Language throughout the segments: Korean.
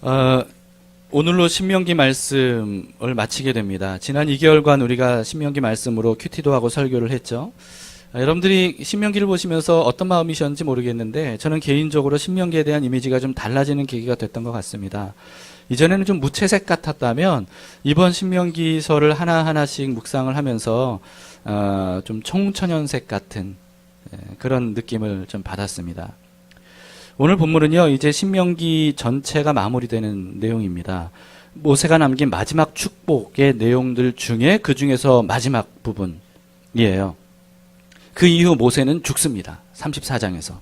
어, 오늘로 신명기 말씀을 마치게 됩니다. 지난 2개월간 우리가 신명기 말씀으로 큐티도 하고 설교를 했죠. 여러분들이 신명기를 보시면서 어떤 마음이셨는지 모르겠는데 저는 개인적으로 신명기에 대한 이미지가 좀 달라지는 계기가 됐던 것 같습니다. 이전에는 좀 무채색 같았다면 이번 신명기서를 하나하나씩 묵상을 하면서 좀 총천연색 같은 그런 느낌을 좀 받았습니다. 오늘 본문은요, 이제 신명기 전체가 마무리되는 내용입니다. 모세가 남긴 마지막 축복의 내용들 중에 그 중에서 마지막 부분이에요. 그 이후 모세는 죽습니다. 34장에서.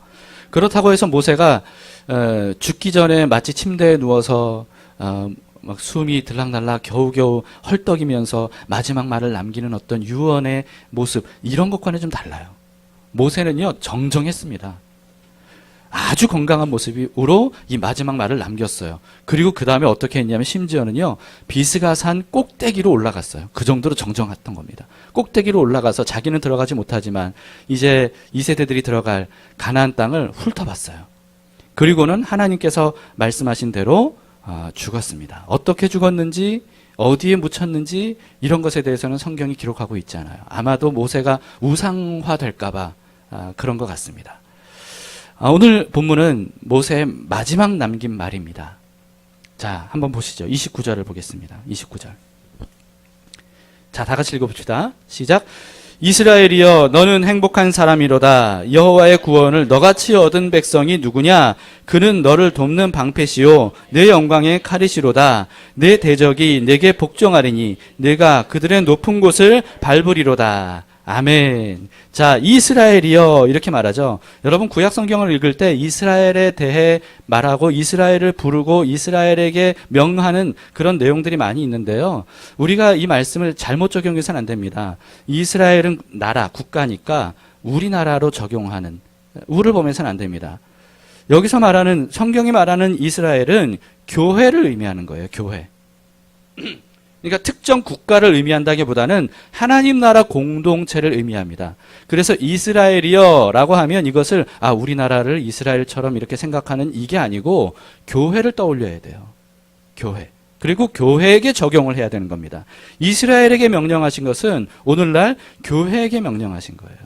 그렇다고 해서 모세가 죽기 전에 마치 침대에 누워서 막 숨이 들락날락 겨우겨우 헐떡이면서 마지막 말을 남기는 어떤 유언의 모습, 이런 것과는 좀 달라요. 모세는요, 정정했습니다. 아주 건강한 모습으로 이 마지막 말을 남겼어요. 그리고 그 다음에 어떻게 했냐면 심지어는요, 비스가산 꼭대기로 올라갔어요. 그 정도로 정정했던 겁니다. 꼭대기로 올라가서 자기는 들어가지 못하지만 이제 2세대들이 들어갈 가나안 땅을 훑어봤어요. 그리고는 하나님께서 말씀하신 대로 죽었습니다. 어떻게 죽었는지, 어디에 묻혔는지 이런 것에 대해서는 성경이 기록하고 있지 않아요. 아마도 모세가 우상화될까봐 그런 것 같습니다. 오늘 본문은 모세의 마지막 남긴 말입니다. 자, 한번 보시죠. 29절을 보겠습니다. 29절. 자, 다 같이 읽어봅시다. 시작. 이스라엘이여, 너는 행복한 사람이로다. 여호와의 구원을 너같이 얻은 백성이 누구냐? 그는 너를 돕는 방패시요 내 영광의 칼이시로다. 내 대적이 내게 복종하리니 내가 그들의 높은 곳을 밟으리로다. 아멘. 자, 이스라엘이여, 이렇게 말하죠. 여러분 구약 성경을 읽을 때 이스라엘에 대해 말하고 이스라엘을 부르고 이스라엘에게 명하는 그런 내용들이 많이 있는데요. 우리가 이 말씀을 잘못 적용해서는 안 됩니다. 이스라엘은 나라, 국가니까 우리나라로 적용하는, 우를 보면서는 안 됩니다. 여기서 말하는, 성경이 말하는 이스라엘은 교회를 의미하는 거예요. 교회. 그러니까 특정 국가를 의미한다기보다는 하나님 나라 공동체를 의미합니다. 그래서 이스라엘이여 라고 하면 이것을 우리나라를 이스라엘처럼 이렇게 생각하는 이게 아니고 교회를 떠올려야 돼요. 교회. 그리고 교회에게 적용을 해야 되는 겁니다. 이스라엘에게 명령하신 것은 오늘날 교회에게 명령하신 거예요.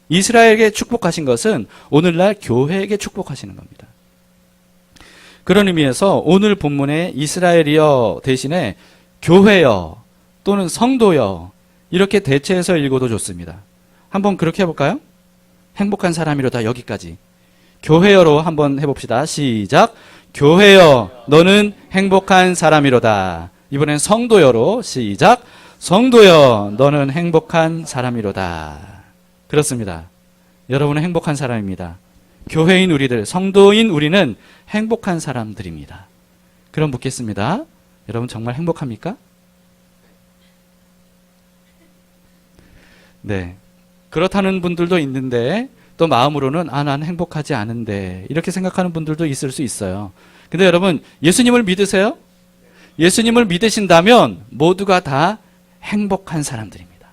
이스라엘에게 축복하신 것은 오늘날 교회에게 축복하시는 겁니다. 그런 의미에서 오늘 본문의 이스라엘이여 대신에 교회여 또는 성도여 이렇게 대체해서 읽어도 좋습니다. 한번 그렇게 해볼까요? 행복한 사람이로다. 여기까지. 교회여로 한번 해봅시다. 시작. 교회여, 너는 행복한 사람이로다. 이번엔 성도여로 시작. 성도여, 너는 행복한 사람이로다. 그렇습니다. 여러분은 행복한 사람입니다. 교회인 우리들, 성도인 우리는 행복한 사람들입니다. 그럼 묻겠습니다. 여러분 정말 행복합니까? 네. 그렇다는 분들도 있는데 또 마음으로는 난 행복하지 않은데 이렇게 생각하는 분들도 있을 수 있어요. 근데 여러분 예수님을 믿으세요? 예수님을 믿으신다면 모두가 다 행복한 사람들입니다.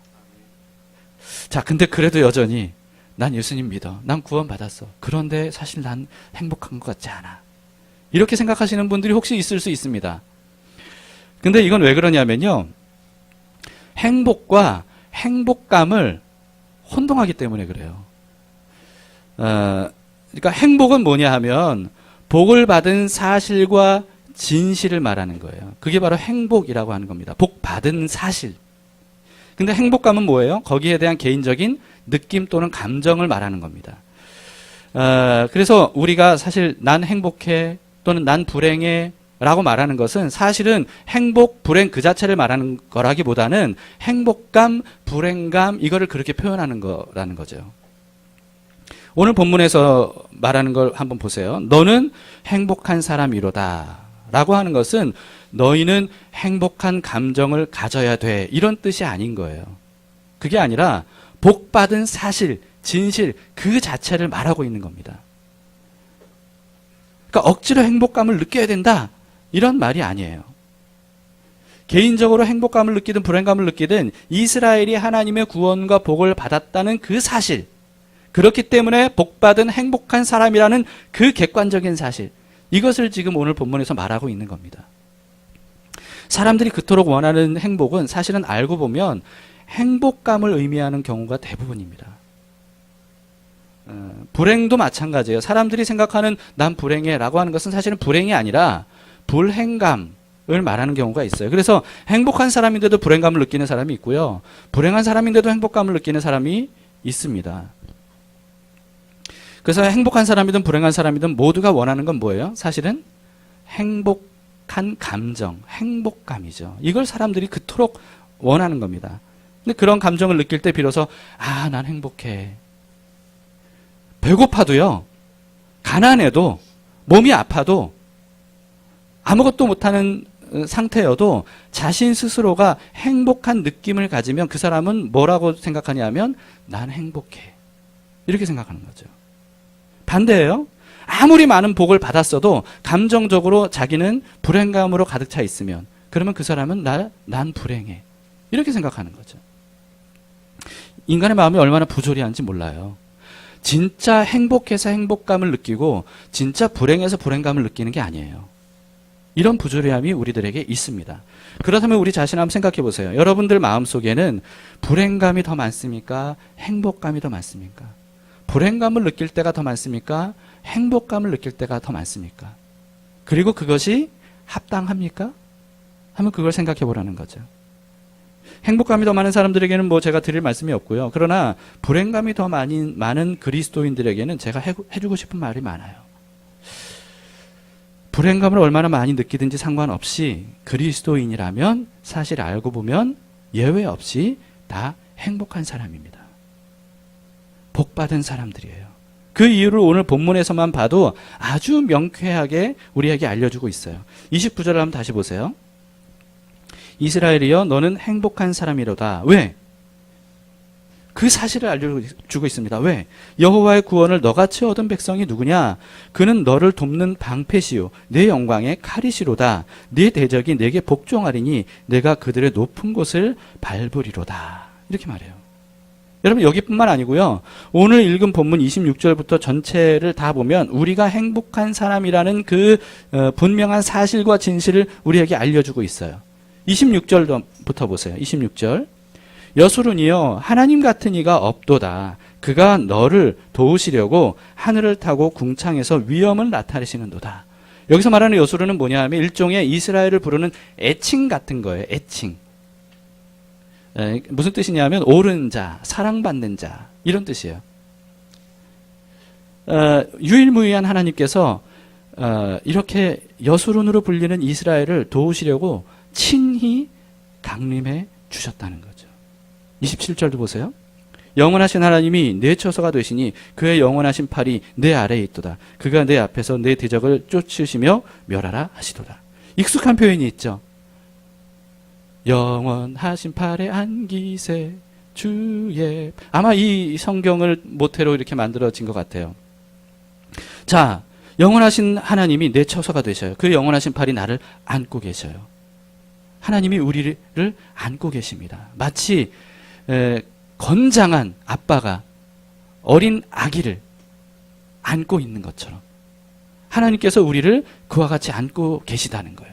자, 근데 그래도 여전히 난 예수님 믿어. 난 구원받았어. 그런데 사실 난 행복한 것 같지 않아. 이렇게 생각하시는 분들이 혹시 있을 수 있습니다. 근데 이건 왜 그러냐면요. 행복과 행복감을 혼동하기 때문에 그래요. 그러니까 행복은 뭐냐 하면 복을 받은 사실과 진실을 말하는 거예요. 그게 바로 행복이라고 하는 겁니다. 복 받은 사실. 근데 행복감은 뭐예요? 거기에 대한 개인적인 느낌 또는 감정을 말하는 겁니다. 그래서 우리가 사실 난 행복해 또는 난 불행해 라고 말하는 것은 사실은 행복, 불행 그 자체를 말하는 거라기보다는 행복감, 불행감 이거를 그렇게 표현하는 거라는 거죠. 오늘 본문에서 말하는 걸 한번 보세요. 너는 행복한 사람이로다 라고 하는 것은 너희는 행복한 감정을 가져야 돼 이런 뜻이 아닌 거예요. 그게 아니라 복받은 사실, 진실 그 자체를 말하고 있는 겁니다. 그러니까 억지로 행복감을 느껴야 된다 이런 말이 아니에요. 개인적으로 행복감을 느끼든 불행감을 느끼든 이스라엘이 하나님의 구원과 복을 받았다는 그 사실, 그렇기 때문에 복받은 행복한 사람이라는 그 객관적인 사실, 이것을 지금 오늘 본문에서 말하고 있는 겁니다. 사람들이 그토록 원하는 행복은 사실은 알고 보면 행복감을 의미하는 경우가 대부분입니다. 불행도 마찬가지예요. 사람들이 생각하는 난 불행해 라고 하는 것은 사실은 불행이 아니라 불행감을 말하는 경우가 있어요. 그래서 행복한 사람인데도 불행감을 느끼는 사람이 있고요. 불행한 사람인데도 행복감을 느끼는 사람이 있습니다. 그래서 행복한 사람이든 불행한 사람이든 모두가 원하는 건 뭐예요? 사실은 행복한 감정, 행복감이죠. 이걸 사람들이 그토록 원하는 겁니다. 근데 그런 감정을 느낄 때 비로소 난 행복해. 배고파도요, 가난해도, 몸이 아파도, 아무것도 못하는 상태여도 자신 스스로가 행복한 느낌을 가지면 그 사람은 뭐라고 생각하냐면 난 행복해. 이렇게 생각하는 거죠. 반대예요. 아무리 많은 복을 받았어도 감정적으로 자기는 불행감으로 가득 차 있으면 그러면 그 사람은 난 불행해. 이렇게 생각하는 거죠. 인간의 마음이 얼마나 부조리한지 몰라요. 진짜 행복해서 행복감을 느끼고 진짜 불행해서 불행감을 느끼는 게 아니에요. 이런 부조리함이 우리들에게 있습니다. 그렇다면 우리 자신 한번 생각해 보세요. 여러분들 마음속에는 불행감이 더 많습니까? 행복감이 더 많습니까? 불행감을 느낄 때가 더 많습니까? 행복감을 느낄 때가 더 많습니까? 그리고 그것이 합당합니까? 하면 그걸 생각해 보라는 거죠. 행복감이 더 많은 사람들에게는 뭐 제가 드릴 말씀이 없고요. 그러나 불행감이 더 많은 그리스도인들에게는 제가 해주고 싶은 말이 많아요. 불행감을 얼마나 많이 느끼든지 상관없이 그리스도인이라면 사실 알고 보면 예외 없이 다 행복한 사람입니다. 복받은 사람들이에요. 그 이유를 오늘 본문에서만 봐도 아주 명쾌하게 우리에게 알려주고 있어요. 29절을 한번 다시 보세요. 이스라엘이여 너는 행복한 사람이로다. 왜? 그 사실을 알려주고 있습니다. 왜? 여호와의 구원을 너같이 얻은 백성이 누구냐? 그는 너를 돕는 방패시요 내 영광의 칼이시로다. 네 대적이 내게 복종하리니 내가 그들의 높은 곳을 밟으리로다. 이렇게 말해요. 여러분 여기뿐만 아니고요. 오늘 읽은 본문 26절부터 전체를 다 보면 우리가 행복한 사람이라는 그 분명한 사실과 진실을 우리에게 알려주고 있어요. 26절부터 보세요. 26절. 여수run이여 하나님 같은 이가 없도다. 그가 너를 도우시려고 하늘을 타고 궁창에서 위엄을 나타내시는도다. 여기서 말하는 여수run은 뭐냐 하면 일종의 이스라엘을 부르는 애칭 같은 거예요. 애칭. 무슨 뜻이냐면 옳은 자, 사랑받는 자 이런 뜻이에요. 유일무이한 하나님께서 이렇게 여수run으로 불리는 이스라엘을 도우시려고 친히 강림해 주셨다는 거죠. 27절도 보세요. 영원하신 하나님이 내 처소가 되시니 그의 영원하신 팔이 내 아래에 있도다. 그가 내 앞에서 내 대적을 쫓으시며 멸하라 하시도다. 익숙한 표현이 있죠. 영원하신 팔에 안기세 주의. 아마 이 성경을 모태로 이렇게 만들어진 것 같아요. 자, 영원하신 하나님이 내 처소가 되셔요. 그 영원하신 팔이 나를 안고 계셔요. 하나님이 우리를 안고 계십니다. 마치 건장한 아빠가 어린 아기를 안고 있는 것처럼 하나님께서 우리를 그와 같이 안고 계시다는 거예요.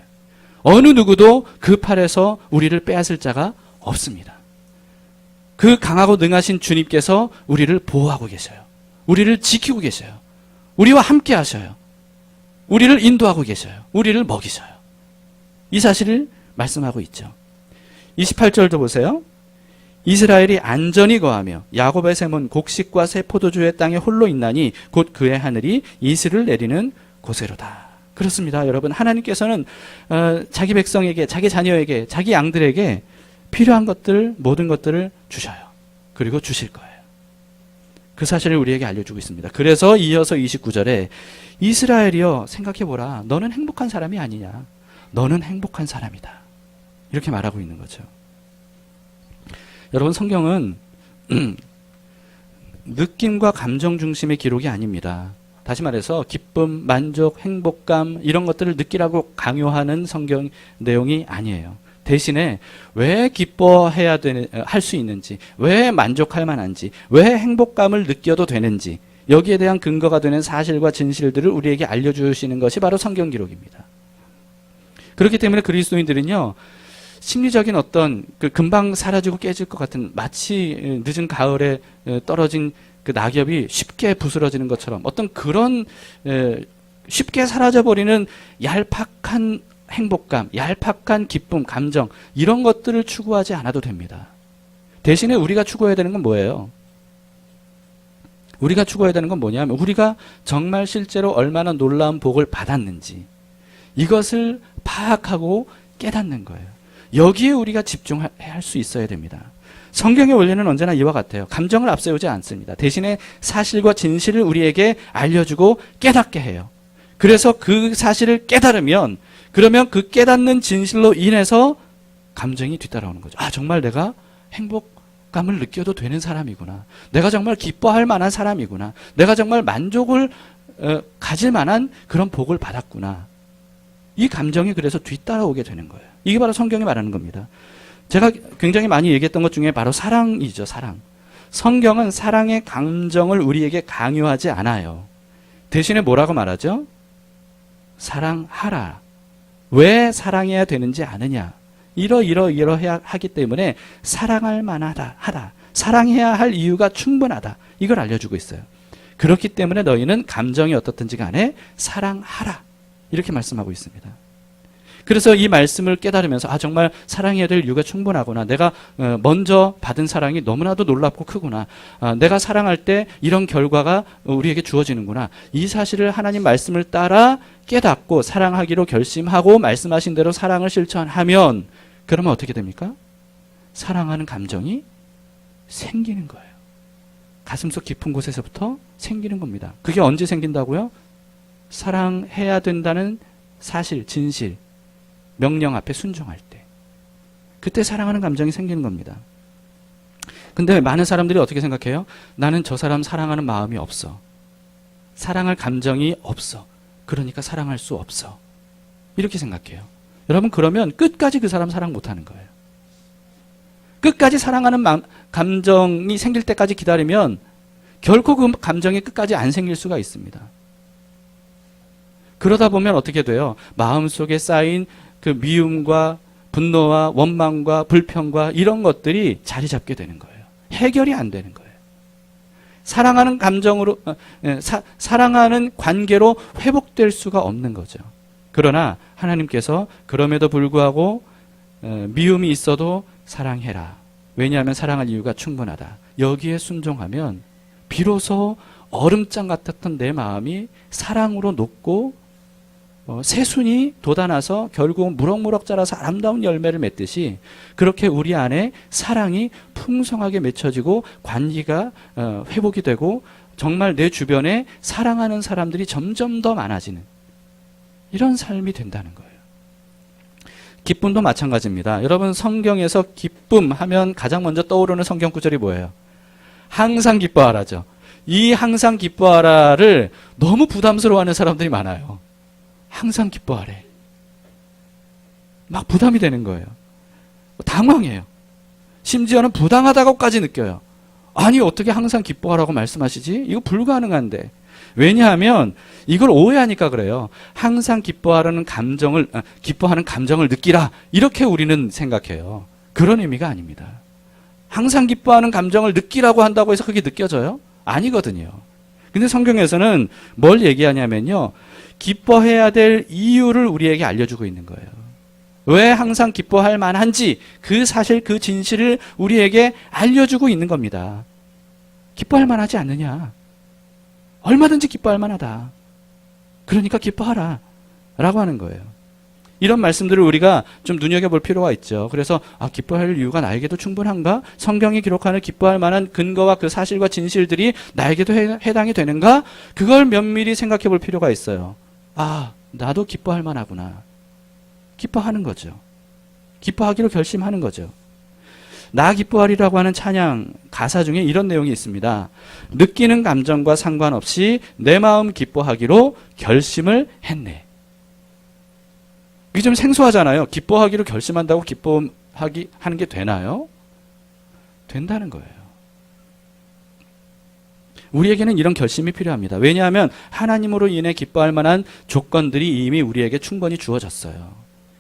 어느 누구도 그 팔에서 우리를 빼앗을 자가 없습니다. 그 강하고 능하신 주님께서 우리를 보호하고 계셔요. 우리를 지키고 계셔요. 우리와 함께 하셔요. 우리를 인도하고 계셔요. 우리를 먹이셔요. 이 사실을 말씀하고 있죠. 28절도 보세요. 이스라엘이 안전히 거하며 야곱의 샘은 곡식과 새 포도주의 땅에 홀로 있나니 곧 그의 하늘이 이슬을 내리는 곳에로다. 그렇습니다. 여러분 하나님께서는 자기 백성에게, 자기 자녀에게, 자기 양들에게 필요한 것들, 모든 것들을 주셔요. 그리고 주실 거예요. 그 사실을 우리에게 알려주고 있습니다. 그래서 이어서 29절에 이스라엘이여 생각해보라. 너는 행복한 사람이 아니냐. 너는 행복한 사람이다. 이렇게 말하고 있는 거죠. 여러분 성경은 느낌과 감정 중심의 기록이 아닙니다. 다시 말해서 기쁨, 만족, 행복감 이런 것들을 느끼라고 강요하는 성경 내용이 아니에요. 대신에 왜 기뻐해야 할 수 있는지, 왜 만족할 만한지, 왜 행복감을 느껴도 되는지 여기에 대한 근거가 되는 사실과 진실들을 우리에게 알려주시는 것이 바로 성경 기록입니다. 그렇기 때문에 그리스도인들은요, 심리적인 어떤 그 금방 사라지고 깨질 것 같은, 마치 늦은 가을에 떨어진 그 낙엽이 쉽게 부스러지는 것처럼 어떤 그런 쉽게 사라져버리는 얄팍한 행복감, 얄팍한 기쁨, 감정, 이런 것들을 추구하지 않아도 됩니다. 대신에 우리가 추구해야 되는 건 뭐예요? 우리가 추구해야 되는 건 뭐냐면, 우리가 정말 실제로 얼마나 놀라운 복을 받았는지 이것을 파악하고 깨닫는 거예요. 여기에 우리가 집중할 수 있어야 됩니다. 성경의 원리는 언제나 이와 같아요. 감정을 앞세우지 않습니다. 대신에 사실과 진실을 우리에게 알려주고 깨닫게 해요. 그래서 그 사실을 깨달으면, 그러면 그 깨닫는 진실로 인해서 감정이 뒤따라오는 거죠. 아, 정말 내가 행복감을 느껴도 되는 사람이구나. 내가 정말 기뻐할 만한 사람이구나. 내가 정말 만족을 가질 만한 그런 복을 받았구나. 이 감정이 그래서 뒤따라오게 되는 거예요. 이게 바로 성경이 말하는 겁니다. 제가 굉장히 많이 얘기했던 것 중에 바로 사랑이죠, 사랑. 성경은 사랑의 감정을 우리에게 강요하지 않아요. 대신에 뭐라고 말하죠? 사랑하라. 왜 사랑해야 되는지 아느냐? 이러해야 하기 때문에 사랑할 만하다. 사랑해야 할 이유가 충분하다. 이걸 알려주고 있어요. 그렇기 때문에 너희는 감정이 어떻든지 간에 사랑하라. 이렇게 말씀하고 있습니다. 그래서 이 말씀을 깨달으면서, 아, 정말 사랑해야 될 이유가 충분하구나. 내가 먼저 받은 사랑이 너무나도 놀랍고 크구나. 내가 사랑할 때 이런 결과가 우리에게 주어지는구나. 이 사실을 하나님 말씀을 따라 깨닫고 사랑하기로 결심하고 말씀하신 대로 사랑을 실천하면, 그러면 어떻게 됩니까? 사랑하는 감정이 생기는 거예요. 가슴속 깊은 곳에서부터 생기는 겁니다. 그게 언제 생긴다고요? 사랑해야 된다는 사실, 진실, 명령 앞에 순종할 때. 그때 사랑하는 감정이 생기는 겁니다. 근데 많은 사람들이 어떻게 생각해요? 나는 저 사람 사랑하는 마음이 없어. 사랑할 감정이 없어. 그러니까 사랑할 수 없어. 이렇게 생각해요. 여러분, 그러면 끝까지 그 사람 사랑 못하는 거예요. 끝까지 사랑하는 감정이 생길 때까지 기다리면 결코 그 감정이 끝까지 안 생길 수가 있습니다. 그러다 보면 어떻게 돼요? 마음속에 쌓인 그 미움과 분노와 원망과 불평과 이런 것들이 자리 잡게 되는 거예요. 해결이 안 되는 거예요. 사랑하는 감정으로, 사랑하는 관계로 회복될 수가 없는 거죠. 그러나 하나님께서 그럼에도 불구하고 미움이 있어도 사랑해라. 왜냐하면 사랑할 이유가 충분하다. 여기에 순종하면 비로소 얼음장 같았던 내 마음이 사랑으로 녹고 새순이 돋아나서 결국은 무럭무럭 자라서 아름다운 열매를 맺듯이, 그렇게 우리 안에 사랑이 풍성하게 맺혀지고 관계가 회복이 되고 정말 내 주변에 사랑하는 사람들이 점점 더 많아지는 이런 삶이 된다는 거예요. 기쁨도 마찬가지입니다. 여러분, 성경에서 기쁨 하면 가장 먼저 떠오르는 성경 구절이 뭐예요? 항상 기뻐하라죠. 이 항상 기뻐하라를 너무 부담스러워하는 사람들이 많아요. 항상 기뻐하래. 막 부담이 되는 거예요. 당황해요. 심지어는 부당하다고까지 느껴요. 아니, 어떻게 항상 기뻐하라고 말씀하시지? 이거 불가능한데. 왜냐하면 이걸 오해하니까 그래요. 항상 기뻐하는 감정을 느끼라. 이렇게 우리는 생각해요. 그런 의미가 아닙니다. 항상 기뻐하는 감정을 느끼라고 한다고 해서 그게 느껴져요? 아니거든요. 근데 성경에서는 뭘 얘기하냐면요. 기뻐해야 될 이유를 우리에게 알려주고 있는 거예요. 왜 항상 기뻐할 만한지 그 사실, 그 진실을 우리에게 알려주고 있는 겁니다. 기뻐할 만하지 않느냐? 얼마든지 기뻐할 만하다. 그러니까 기뻐하라 라고 하는 거예요. 이런 말씀들을 우리가 좀 눈여겨볼 필요가 있죠. 그래서 기뻐할 이유가 나에게도 충분한가? 성경이 기록하는 기뻐할 만한 근거와 그 사실과 진실들이 나에게도 해당이 되는가? 그걸 면밀히 생각해 볼 필요가 있어요. 나도 기뻐할 만하구나. 기뻐하는 거죠. 기뻐하기로 결심하는 거죠. 나 기뻐하리라고 하는 찬양 가사 중에 이런 내용이 있습니다. 느끼는 감정과 상관없이 내 마음 기뻐하기로 결심을 했네. 이게 좀 생소하잖아요. 기뻐하기로 결심한다고 하는 게 되나요? 된다는 거예요. 우리에게는 이런 결심이 필요합니다. 왜냐하면 하나님으로 인해 기뻐할 만한 조건들이 이미 우리에게 충분히 주어졌어요.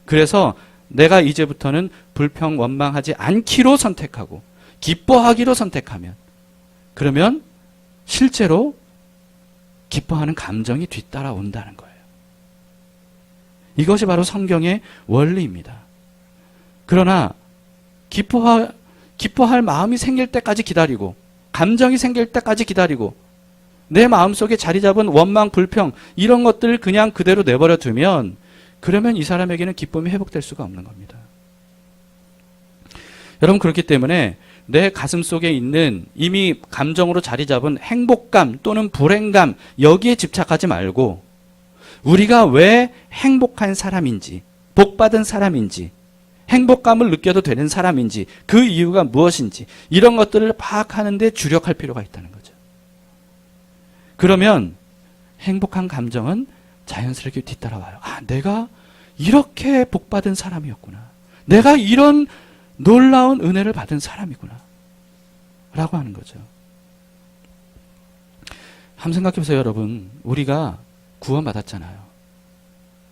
그래서 내가 이제부터는 불평 원망하지 않기로 선택하고 기뻐하기로 선택하면, 그러면 실제로 기뻐하는 감정이 뒤따라온다는 거예요. 이것이 바로 성경의 원리입니다. 그러나 기뻐할 마음이 생길 때까지 기다리고, 감정이 생길 때까지 기다리고, 내 마음속에 자리 잡은 원망, 불평 이런 것들을 그냥 그대로 내버려 두면, 그러면 이 사람에게는 기쁨이 회복될 수가 없는 겁니다. 여러분, 그렇기 때문에 내 가슴 속에 있는 이미 감정으로 자리 잡은 행복감 또는 불행감, 여기에 집착하지 말고 우리가 왜 행복한 사람인지, 복받은 사람인지, 행복감을 느껴도 되는 사람인지, 그 이유가 무엇인지, 이런 것들을 파악하는 데 주력할 필요가 있다는 거죠. 그러면 행복한 감정은 자연스럽게 뒤따라와요. 아, 내가 이렇게 복받은 사람이었구나. 내가 이런 놀라운 은혜를 받은 사람이구나. 라고 하는 거죠. 한번 생각해 보세요, 여러분. 우리가 구원받았잖아요.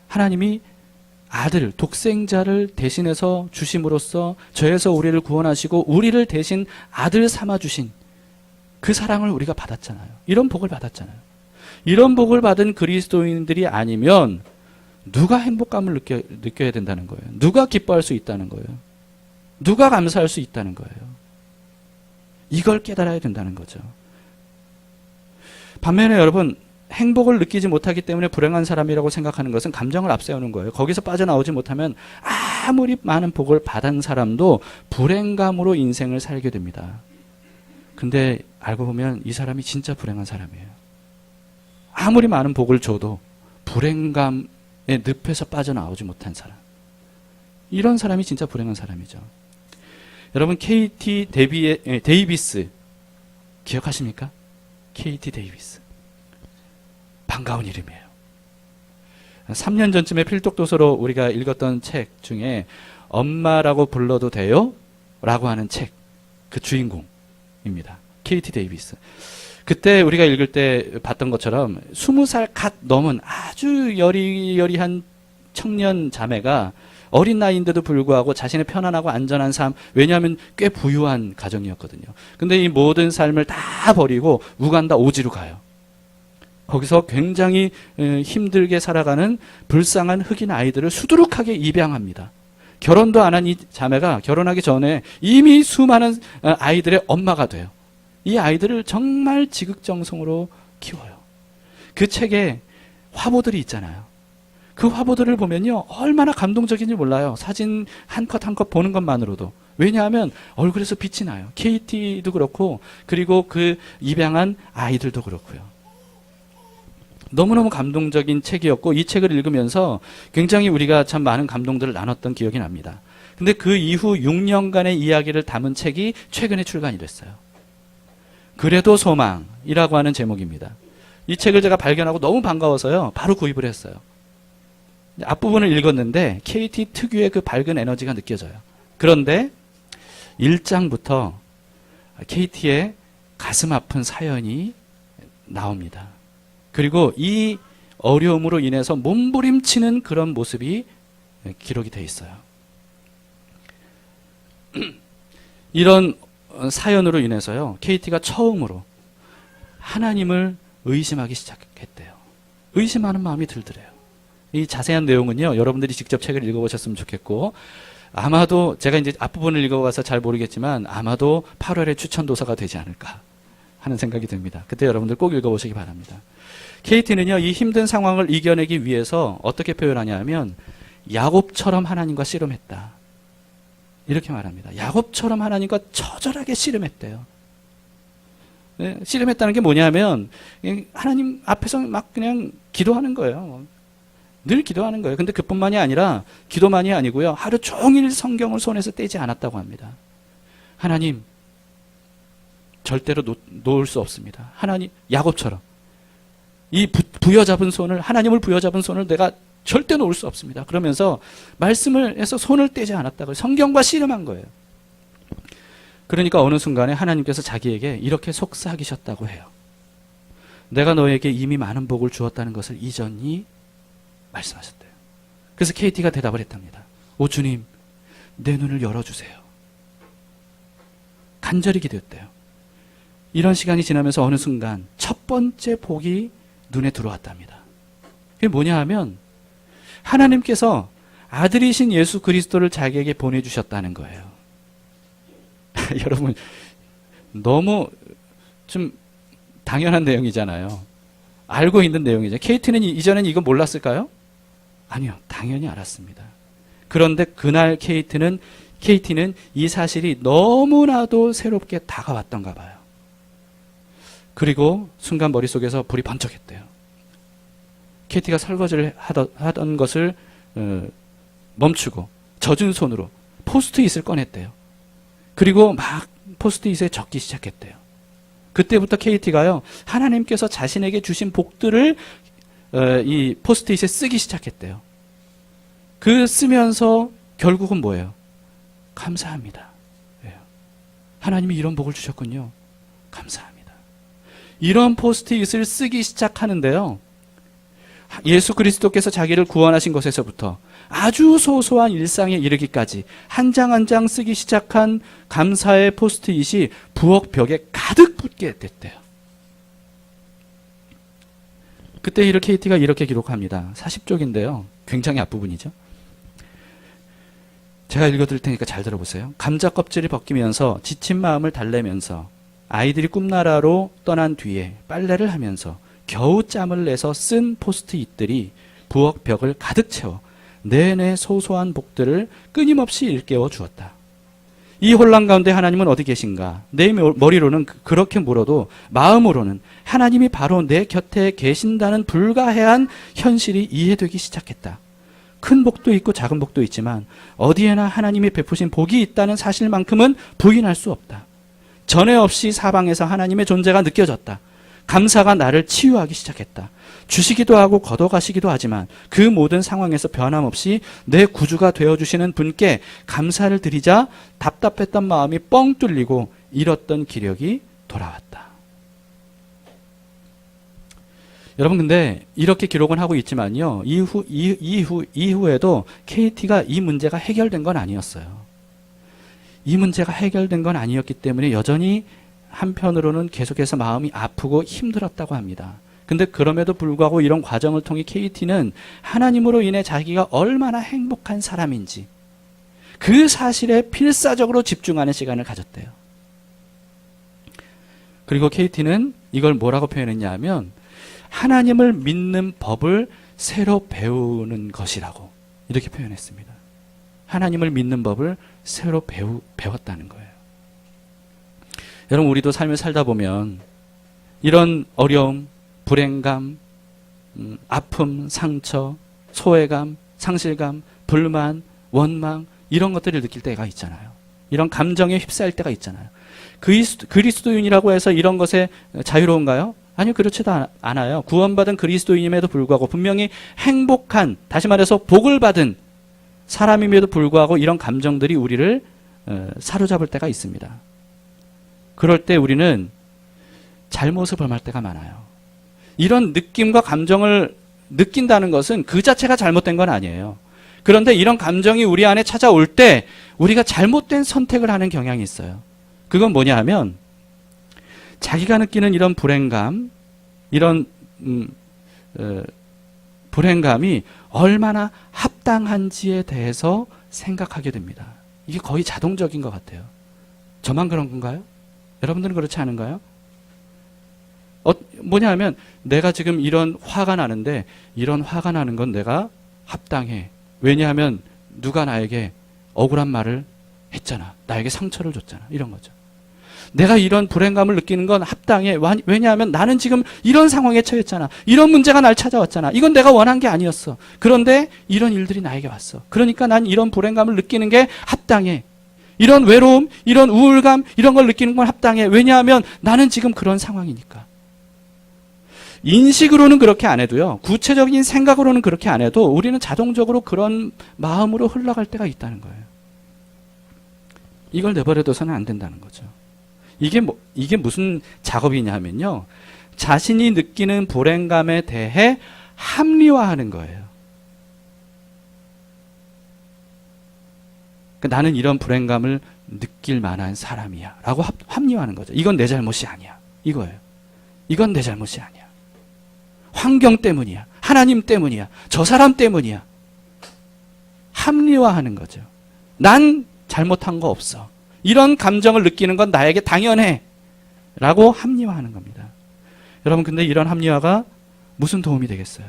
하나님이 아들, 독생자를 대신해서 주심으로써 죄에서 우리를 구원하시고 우리를 대신 아들 삼아주신 그 사랑을 우리가 받았잖아요. 이런 복을 받았잖아요. 이런 복을 받은 그리스도인들이 아니면 누가 행복감을 느껴야 된다는 거예요? 누가 기뻐할 수 있다는 거예요? 누가 감사할 수 있다는 거예요? 이걸 깨달아야 된다는 거죠. 반면에 여러분, 행복을 느끼지 못하기 때문에 불행한 사람이라고 생각하는 것은 감정을 앞세우는 거예요. 거기서 빠져나오지 못하면 아무리 많은 복을 받은 사람도 불행감으로 인생을 살게 됩니다. 근데 알고 보면 이 사람이 진짜 불행한 사람이에요. 아무리 많은 복을 줘도 불행감의 늪에서 빠져나오지 못한 사람. 이런 사람이 진짜 불행한 사람이죠. 여러분, KT 데이비스 기억하십니까? KT 데이비스. 반가운 이름이에요. 3년 전쯤에 필독도서로 우리가 읽었던 책 중에 엄마라고 불러도 돼요? 라고 하는 책, 그 주인공입니다. KT 데이비스. 그때 우리가 읽을 때 봤던 것처럼 20살 갓 넘은 아주 여리여리한 청년 자매가 어린 나이인데도 불구하고 자신의 편안하고 안전한 삶, 왜냐하면 꽤 부유한 가정이었거든요. 근데 이 모든 삶을 다 버리고 우간다 오지로 가요. 거기서 굉장히 힘들게 살아가는 불쌍한 흑인 아이들을 수두룩하게 입양합니다. 결혼도 안 한 이 자매가 결혼하기 전에 이미 수많은 아이들의 엄마가 돼요. 이 아이들을 정말 지극정성으로 키워요. 그 책에 화보들이 있잖아요. 그 화보들을 보면요, 얼마나 감동적인지 몰라요. 사진 한 컷 한 컷 보는 것만으로도. 왜냐하면 얼굴에서 빛이 나요. KT도 그렇고, 그리고 그 입양한 아이들도 그렇고요. 너무너무 감동적인 책이었고, 이 책을 읽으면서 굉장히 우리가 참 많은 감동들을 나눴던 기억이 납니다. 근데 그 이후 6년간의 이야기를 담은 책이 최근에 출간이 됐어요. 그래도 소망이라고 하는 제목입니다. 이 책을 제가 발견하고 너무 반가워서요, 바로 구입을 했어요. 앞부분을 읽었는데 KT 특유의 그 밝은 에너지가 느껴져요. 그런데 1장부터 KT의 가슴 아픈 사연이 나옵니다. 그리고 이 어려움으로 인해서 몸부림치는 그런 모습이 기록이 되어 있어요. 이런 사연으로 인해서요, KT가 처음으로 하나님을 의심하기 시작했대요. 의심하는 마음이 들더래요. 이 자세한 내용은요, 여러분들이 직접 책을 읽어보셨으면 좋겠고, 아마도 제가 이제 앞부분을 읽어봐서 잘 모르겠지만 아마도 8월에 추천 도서가 되지 않을까 하는 생각이 듭니다. 그때 여러분들 꼭 읽어보시기 바랍니다. KT는요, 이 힘든 상황을 이겨내기 위해서 어떻게 표현하냐면 야곱처럼 하나님과 씨름했다. 이렇게 말합니다. 야곱처럼 하나님과 처절하게 씨름했대요. 네, 씨름했다는 게 뭐냐면 하나님 앞에서 막 그냥 기도하는 거예요. 늘 기도하는 거예요. 근데 그뿐만이 아니라 기도만이 아니고요, 하루 종일 성경을 손에서 떼지 않았다고 합니다. 하나님, 절대로 놓을 수 없습니다. 하나님, 야곱처럼 이 부여잡은 손을, 하나님을 부여잡은 손을 내가 절대 놓을 수 없습니다. 그러면서 말씀을 해서 손을 떼지 않았다고, 성경과 씨름한 거예요. 그러니까 어느 순간에 하나님께서 자기에게 이렇게 속삭이셨다고 해요. 내가 너에게 이미 많은 복을 주었다는 것을 이전히 말씀하셨대요. 그래서 KT가 대답을 했답니다. 오 주님, 내 눈을 열어주세요. 간절히 기도했대요. 이런 시간이 지나면서 어느 순간 첫 번째 복이 눈에 들어왔답니다. 그게 뭐냐 하면 하나님께서 아들이신 예수 그리스도를 자기에게 보내주셨다는 거예요. 여러분, 너무 좀 당연한 내용이잖아요. 알고 있는 내용이죠. KT는 이전엔 이거 몰랐을까요? 아니요, 당연히 알았습니다. 그런데 그날 KT는 이 사실이 너무나도 새롭게 다가왔던가 봐요. 그리고 순간 머릿속에서 불이 번쩍했대요. KT가 설거지를 하던 것을 멈추고 젖은 손으로 포스트잇을 꺼냈대요. 그리고 막 포스트잇에 적기 시작했대요. 그때부터 KT가요, 하나님께서 자신에게 주신 복들을 이 포스트잇에 쓰기 시작했대요. 그 쓰면서 결국은 뭐예요? 감사합니다. 왜요? 하나님이 이런 복을 주셨군요. 감사합니다. 이런 포스트잇을 쓰기 시작하는데요, 예수 그리스도께서 자기를 구원하신 것에서부터 아주 소소한 일상에 이르기까지 한 장 한 장 쓰기 시작한 감사의 포스트잇이 부엌 벽에 가득 붙게 됐대요. 그때 이를 KT가 이렇게 기록합니다. 40쪽인데요. 굉장히 앞부분이죠. 제가 읽어드릴 테니까 잘 들어보세요. 감자 껍질을 벗기면서 지친 마음을 달래면서 아이들이 꿈나라로 떠난 뒤에 빨래를 하면서 겨우 짬을 내서 쓴 포스트잇들이 부엌 벽을 가득 채워 내내 소소한 복들을 끊임없이 일깨워 주었다. 이 혼란 가운데 하나님은 어디 계신가? 내 머리로는 그렇게 물어도 마음으로는 하나님이 바로 내 곁에 계신다는 불가해한 현실이 이해되기 시작했다. 큰 복도 있고 작은 복도 있지만 어디에나 하나님이 베푸신 복이 있다는 사실만큼은 부인할 수 없다. 전에 없이 사방에서 하나님의 존재가 느껴졌다. 감사가 나를 치유하기 시작했다. 주시기도 하고 걷어가시기도 하지만 그 모든 상황에서 변함없이 내 구주가 되어주시는 분께 감사를 드리자 답답했던 마음이 뻥 뚫리고 잃었던 기력이 돌아왔다. 여러분, 근데 이렇게 기록은 하고 있지만요, 이후에도 KT가 이 문제가 해결된 건 아니었어요. 이 문제가 해결된 건 아니었기 때문에 여전히 한편으로는 계속해서 마음이 아프고 힘들었다고 합니다. 근데 그럼에도 불구하고 이런 과정을 통해 KT는 하나님으로 인해 자기가 얼마나 행복한 사람인지 그 사실에 필사적으로 집중하는 시간을 가졌대요. 그리고 KT는 이걸 뭐라고 표현했냐 하면 하나님을 믿는 법을 새로 배우는 것이라고 이렇게 표현했습니다. 하나님을 믿는 법을 새로 배웠다는 거예요. 여러분, 우리도 삶을 살다 보면 이런 어려움, 불행감, 아픔, 상처, 소외감, 상실감, 불만, 원망 이런 것들을 느낄 때가 있잖아요. 이런 감정에 휩싸일 때가 있잖아요. 그리스도인이라고 해서 이런 것에 자유로운가요? 아니요, 그렇지도 않아요. 구원받은 그리스도인임에도 불구하고 분명히 행복한, 다시 말해서 복을 받은 사람임에도 불구하고 이런 감정들이 우리를 사로잡을 때가 있습니다. 그럴 때 우리는 잘못을 범할 때가 많아요. 이런 느낌과 감정을 느낀다는 것은 그 자체가 잘못된 건 아니에요. 그런데 이런 감정이 우리 안에 찾아올 때 우리가 잘못된 선택을 하는 경향이 있어요. 그건 뭐냐 하면 자기가 느끼는 이런 불행감, 이런 불행감이 얼마나 합당한지에 대해서 생각하게 됩니다. 이게 거의 자동적인 것 같아요. 저만 그런 건가요? 여러분들은 그렇지 않은가요? 뭐냐 하면 내가 지금 이런 화가 나는데 이런 화가 나는 건 내가 합당해. 왜냐하면 누가 나에게 억울한 말을 했잖아. 나에게 상처를 줬잖아. 이런 거죠. 내가 이런 불행감을 느끼는 건 합당해. 왜냐하면 나는 지금 이런 상황에 처했잖아. 이런 문제가 날 찾아왔잖아. 이건 내가 원한 게 아니었어. 그런데 이런 일들이 나에게 왔어. 그러니까 난 이런 불행감을 느끼는 게 합당해. 이런 외로움, 이런 우울감, 이런 걸 느끼는 건 합당해. 왜냐하면 나는 지금 그런 상황이니까. 인식으로는 그렇게 안 해도요, 구체적인 생각으로는 그렇게 안 해도 우리는 자동적으로 그런 마음으로 흘러갈 때가 있다는 거예요. 이걸 내버려둬서는 안 된다는 거죠. 이게 무슨 작업이냐 하면요, 자신이 느끼는 불행감에 대해 합리화하는 거예요. 나는 이런 불행감을 느낄 만한 사람이야 라고 합리화하는 거죠. 이건 내 잘못이 아니야. 이거예요. 이건 내 잘못이 아니야. 환경 때문이야. 하나님 때문이야. 저 사람 때문이야. 합리화하는 거죠. 난 잘못한 거 없어. 이런 감정을 느끼는 건 나에게 당연해 라고 합리화하는 겁니다. 여러분, 근데 이런 합리화가 무슨 도움이 되겠어요?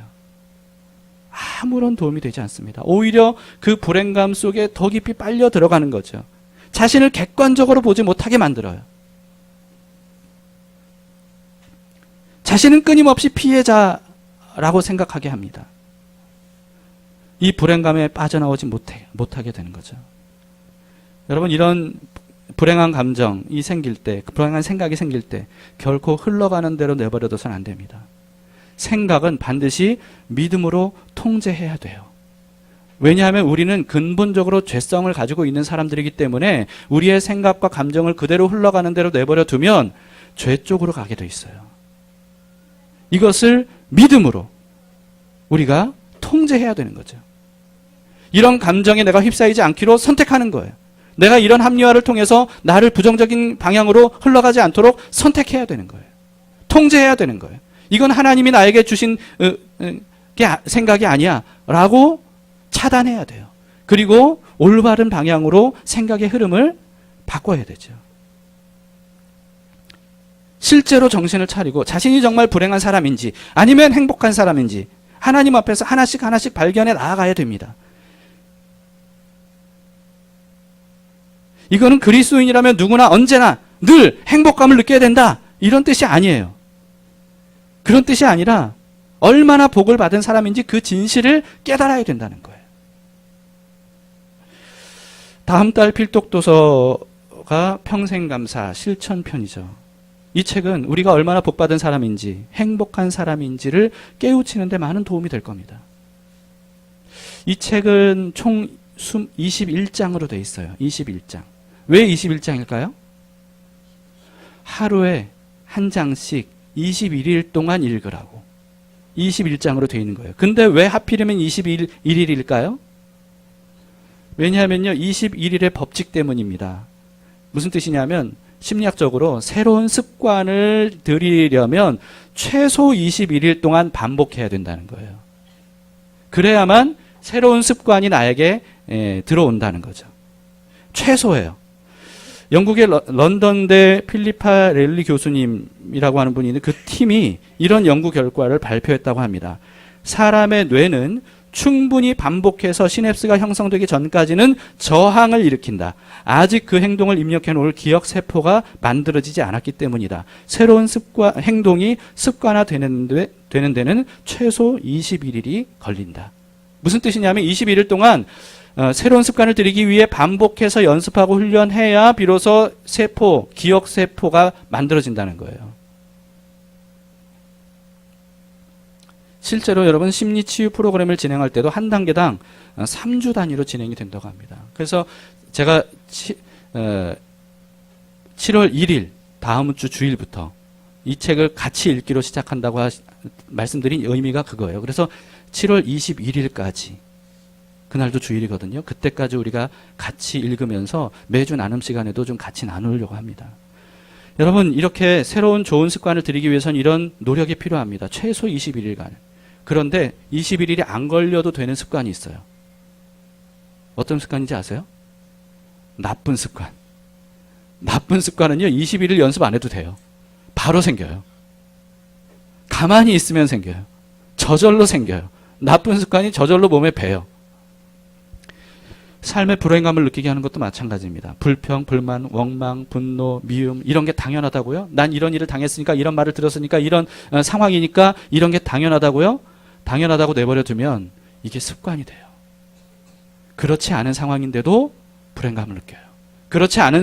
아무런 도움이 되지 않습니다. 오히려 그 불행감 속에 더 깊이 빨려 들어가는 거죠. 자신을 객관적으로 보지 못하게 만들어요. 자신은 끊임없이 피해자라고 생각하게 합니다. 이 불행감에 빠져나오지 못하게 되는 거죠. 여러분, 이런 불행한 감정이 생길 때, 불행한 생각이 생길 때 결코 흘러가는 대로 내버려둬서는 안 됩니다. 생각은 반드시 믿음으로 통제해야 돼요. 왜냐하면 우리는 근본적으로 죄성을 가지고 있는 사람들이기 때문에 우리의 생각과 감정을 그대로 흘러가는 대로 내버려 두면 죄 쪽으로 가게 돼 있어요. 이것을 믿음으로 우리가 통제해야 되는 거죠. 이런 감정에 내가 휩싸이지 않기로 선택하는 거예요. 내가 이런 합리화를 통해서 나를 부정적인 방향으로 흘러가지 않도록 선택해야 되는 거예요. 통제해야 되는 거예요. 이건 하나님이 나에게 주신 생각이 아니야 라고 차단해야 돼요. 그리고 올바른 방향으로 생각의 흐름을 바꿔야 되죠. 실제로 정신을 차리고 자신이 정말 불행한 사람인지 아니면 행복한 사람인지 하나님 앞에서 하나씩 하나씩 발견해 나아가야 됩니다. 이거는 그리스도인이라면 누구나 언제나 늘 행복감을 느껴야 된다, 이런 뜻이 아니에요. 그런 뜻이 아니라 얼마나 복을 받은 사람인지 그 진실을 깨달아야 된다는 거예요. 다음 달 필독도서가 평생감사 실천편이죠. 이 책은 우리가 얼마나 복받은 사람인지 행복한 사람인지를 깨우치는 데 많은 도움이 될 겁니다. 이 책은 총 21장으로 되어 있어요. 21장. 왜 21장일까요? 하루에 한 장씩 21일 동안 읽으라고 21장으로 되어 있는 거예요. 근데 왜 하필이면 21일일까요? 왜냐하면요, 21일의 법칙 때문입니다. 무슨 뜻이냐면 심리학적으로 새로운 습관을 들이려면 최소 21일 동안 반복해야 된다는 거예요. 그래야만 새로운 습관이 나에게 들어온다는 거죠. 최소예요. 영국의 런던대 필리파 렐리 교수님이라고 하는 분이 있는데 그 팀이 이런 연구 결과를 발표했다고 합니다. 사람의 뇌는 충분히 반복해서 시냅스가 형성되기 전까지는 저항을 일으킨다. 아직 그 행동을 입력해 놓을 기억세포가 만들어지지 않았기 때문이다. 새로운 행동이 습관화되는 데는 최소 21일이 걸린다. 무슨 뜻이냐면 21일 동안 새로운 습관을 들이기 위해 반복해서 연습하고 훈련해야 비로소 기억세포가 만들어진다는 거예요. 실제로 여러분 심리치유 프로그램을 진행할 때도 한 단계당 3주 단위로 진행이 된다고 합니다. 그래서 제가 7월 1일 다음 주 주일부터 이 책을 같이 읽기로 시작한다고 말씀드린 의미가 그거예요. 그래서 7월 21일까지 그날도 주일이거든요. 그때까지 우리가 같이 읽으면서 매주 나눔 시간에도 좀 같이 나누려고 합니다. 여러분, 이렇게 새로운 좋은 습관을 들이기 위해서는 이런 노력이 필요합니다. 최소 21일간. 그런데 21일이 안 걸려도 되는 습관이 있어요. 어떤 습관인지 아세요? 나쁜 습관. 나쁜 습관은요, 21일 연습 안 해도 돼요. 바로 생겨요. 가만히 있으면 생겨요. 저절로 생겨요. 나쁜 습관이 저절로 몸에 배요. 삶의 불행감을 느끼게 하는 것도 마찬가지입니다. 불평, 불만, 원망, 분노, 미움, 이런 게 당연하다고요? 난 이런 일을 당했으니까, 이런 말을 들었으니까, 이런 상황이니까 이런 게 당연하다고요? 당연하다고 내버려 두면 이게 습관이 돼요. 그렇지 않은 상황인데도 불행감을 느껴요. 그렇지 않은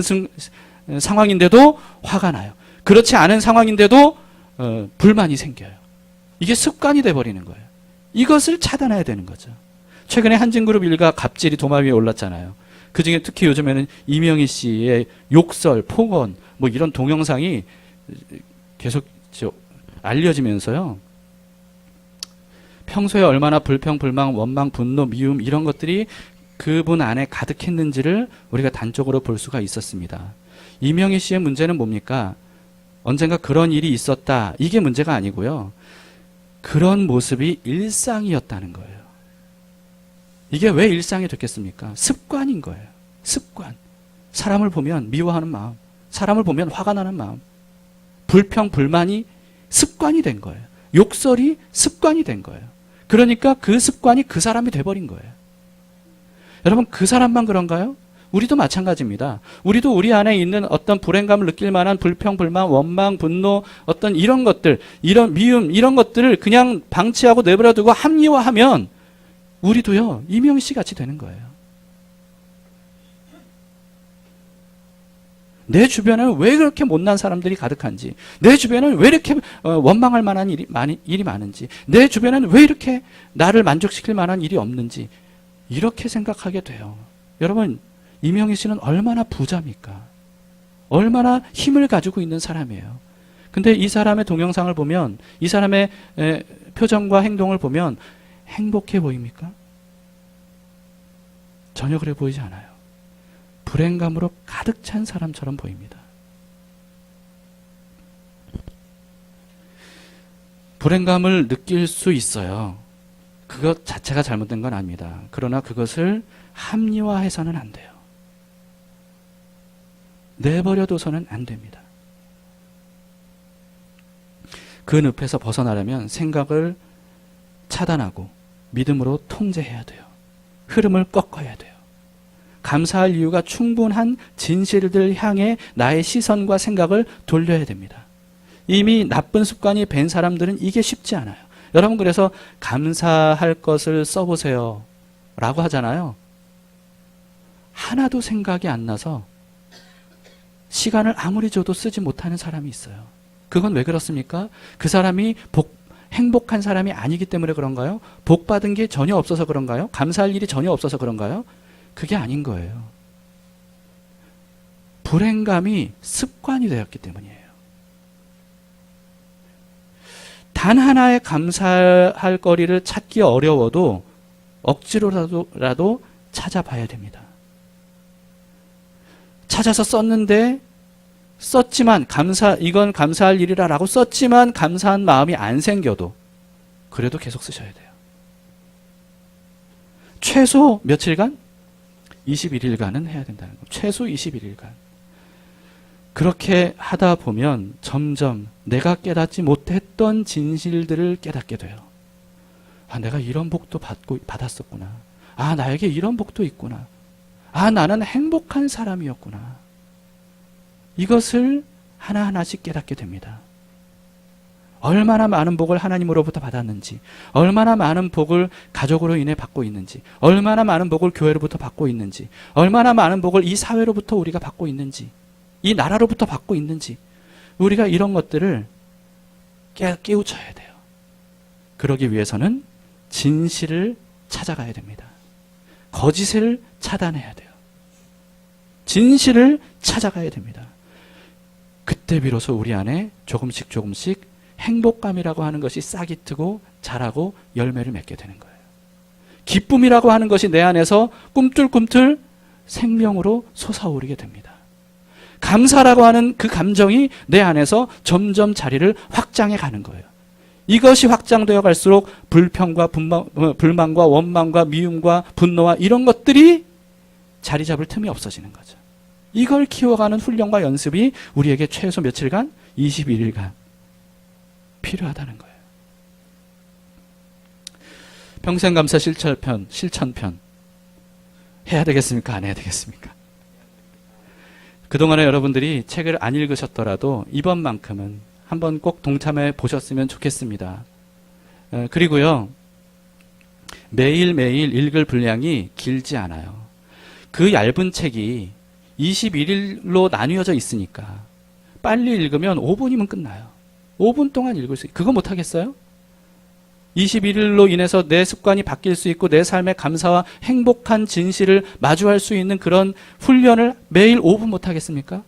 상황인데도 화가 나요. 그렇지 않은 상황인데도 불만이 생겨요. 이게 습관이 돼버리는 거예요. 이것을 차단해야 되는 거죠. 최근에 한진그룹 일가 갑질이 도마 위에 올랐잖아요. 그중에 특히 요즘에는 이명희 씨의 욕설, 폭언, 뭐 이런 동영상이 계속 알려지면서요. 평소에 얼마나 불평, 불만, 원망, 분노, 미움 이런 것들이 그분 안에 가득했는지를 우리가 단적으로 볼 수가 있었습니다. 이명희 씨의 문제는 뭡니까? 언젠가 그런 일이 있었다. 이게 문제가 아니고요. 그런 모습이 일상이었다는 거예요. 이게 왜 일상이 됐겠습니까? 습관인 거예요. 습관. 사람을 보면 미워하는 마음, 사람을 보면 화가 나는 마음, 불평, 불만이 습관이 된 거예요. 욕설이 습관이 된 거예요. 그러니까 그 습관이 그 사람이 돼버린 거예요. 여러분, 그 사람만 그런가요? 우리도 마찬가지입니다. 우리도 우리 안에 있는 어떤 불행감을 느낄 만한 불평, 불만, 원망, 분노, 어떤 이런 것들, 이런 미움, 이런 것들을 그냥 방치하고 내버려두고 합리화하면 우리도요, 이명희 씨 같이 되는 거예요. 내 주변에는 왜 그렇게 못난 사람들이 가득한지, 내 주변에는 왜 이렇게 원망할 만한 일이 많은지, 내 주변에는 왜 이렇게 나를 만족시킬 만한 일이 없는지, 이렇게 생각하게 돼요. 여러분, 이명희 씨는 얼마나 부자입니까? 얼마나 힘을 가지고 있는 사람이에요. 근데 이 사람의 동영상을 보면, 이 사람의 표정과 행동을 보면 행복해 보입니까? 전혀 그래 보이지 않아요. 불행감으로 가득 찬 사람처럼 보입니다. 불행감을 느낄 수 있어요. 그것 자체가 잘못된 건 아닙니다. 그러나 그것을 합리화해서는 안 돼요. 내버려둬서는 안 됩니다. 그 늪에서 벗어나려면 생각을 차단하고 믿음으로 통제해야 돼요. 흐름을 꺾어야 돼요. 감사할 이유가 충분한 진실들 향해 나의 시선과 생각을 돌려야 됩니다. 이미 나쁜 습관이 밴 사람들은 이게 쉽지 않아요. 여러분, 그래서 감사할 것을 써보세요 라고 하잖아요. 하나도 생각이 안 나서 시간을 아무리 줘도 쓰지 못하는 사람이 있어요. 그건 왜 그렇습니까? 그 사람이 행복한 사람이 아니기 때문에 그런가요? 복 받은 게 전혀 없어서 그런가요? 감사할 일이 전혀 없어서 그런가요? 그게 아닌 거예요. 불행감이 습관이 되었기 때문이에요. 단 하나의 감사할 거리를 찾기 어려워도 억지로라도 찾아봐야 됩니다. 찾아서 썼지만 이건 감사할 일이라고 썼지만 감사한 마음이 안 생겨도 그래도 계속 쓰셔야 돼요. 최소 며칠간? 21일간은 해야 된다는 거예요. 최소 21일간. 그렇게 하다 보면 점점 내가 깨닫지 못했던 진실들을 깨닫게 돼요. 아, 내가 이런 복도 받았었구나. 아, 나에게 이런 복도 있구나. 아, 나는 행복한 사람이었구나. 이것을 하나하나씩 깨닫게 됩니다. 얼마나 많은 복을 하나님으로부터 받았는지, 얼마나 많은 복을 가족으로 인해 받고 있는지, 얼마나 많은 복을 교회로부터 받고 있는지, 얼마나 많은 복을 이 사회로부터 우리가 받고 있는지, 이 나라로부터 받고 있는지, 우리가 이런 것들을 깨우쳐야 돼요. 그러기 위해서는 진실을 찾아가야 됩니다. 거짓을 차단해야 돼요. 진실을 찾아가야 됩니다. 그때 비로소 우리 안에 조금씩 행복감이라고 하는 것이 싹이 트고 자라고 열매를 맺게 되는 거예요. 기쁨이라고 하는 것이 내 안에서 꿈틀꿈틀 생명으로 솟아오르게 됩니다. 감사라고 하는 그 감정이 내 안에서 점점 자리를 확장해 가는 거예요. 이것이 확장되어 갈수록 불평과 불만과 원망과 미움과 분노와 이런 것들이 자리 잡을 틈이 없어지는 거죠. 이걸 키워가는 훈련과 연습이 우리에게 최소 며칠간? 21일간 필요하다는 거예요. 평생감사 실천편 해야 되겠습니까? 안 해야 되겠습니까? 그동안에 여러분들이 책을 안 읽으셨더라도 이번만큼은 한번 꼭 동참해 보셨으면 좋겠습니다. 그리고요, 매일매일 읽을 분량이 길지 않아요. 그 얇은 책이 21일로 나뉘어져 있으니까 빨리 읽으면 5분이면 끝나요. 5분 동안 읽을 수 있어요. 그거 못하겠어요? 21일로 인해서 내 습관이 바뀔 수 있고 내 삶의 감사와 행복한 진실을 마주할 수 있는 그런 훈련을 매일 5분 못하겠습니까?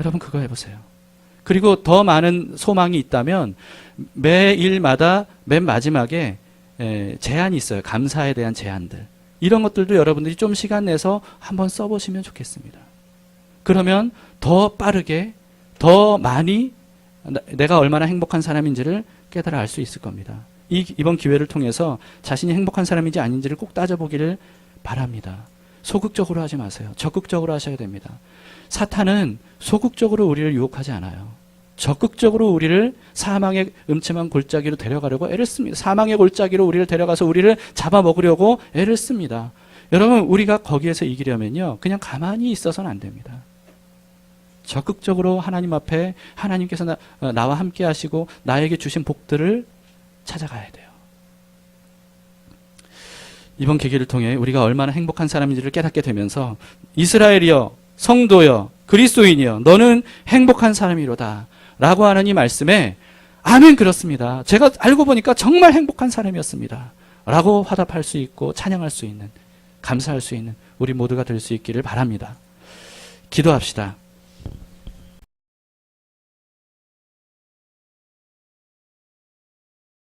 여러분, 그거 해보세요. 그리고 더 많은 소망이 있다면 매일마다 맨 마지막에 제안이 있어요. 감사에 대한 제안들. 이런 것들도 여러분들이 좀 시간 내서 한번 써보시면 좋겠습니다. 그러면 더 빠르게, 더 많이 내가 얼마나 행복한 사람인지를 깨달아 알 수 있을 겁니다. 이번 기회를 통해서 자신이 행복한 사람인지 아닌지를 꼭 따져보기를 바랍니다. 소극적으로 하지 마세요. 적극적으로 하셔야 됩니다. 사탄은 소극적으로 우리를 유혹하지 않아요. 적극적으로 우리를 사망의 음침한 골짜기로 데려가려고 애를 씁니다. 사망의 골짜기로 우리를 데려가서 우리를 잡아먹으려고 애를 씁니다. 여러분, 우리가 거기에서 이기려면요, 그냥 가만히 있어서는 안 됩니다. 적극적으로 하나님 앞에 하나님께서 나와 함께 하시고 나에게 주신 복들을 찾아가야 돼요. 이번 계기를 통해 우리가 얼마나 행복한 사람인지를 깨닫게 되면서 이스라엘이여, 성도여, 그리스도인이여, 너는 행복한 사람이로다 라고 하는 이 말씀에 아멘, 그렇습니다. 제가 알고 보니까 정말 행복한 사람이었습니다 라고 화답할 수 있고 찬양할 수 있는, 감사할 수 있는 우리 모두가 될 수 있기를 바랍니다. 기도합시다.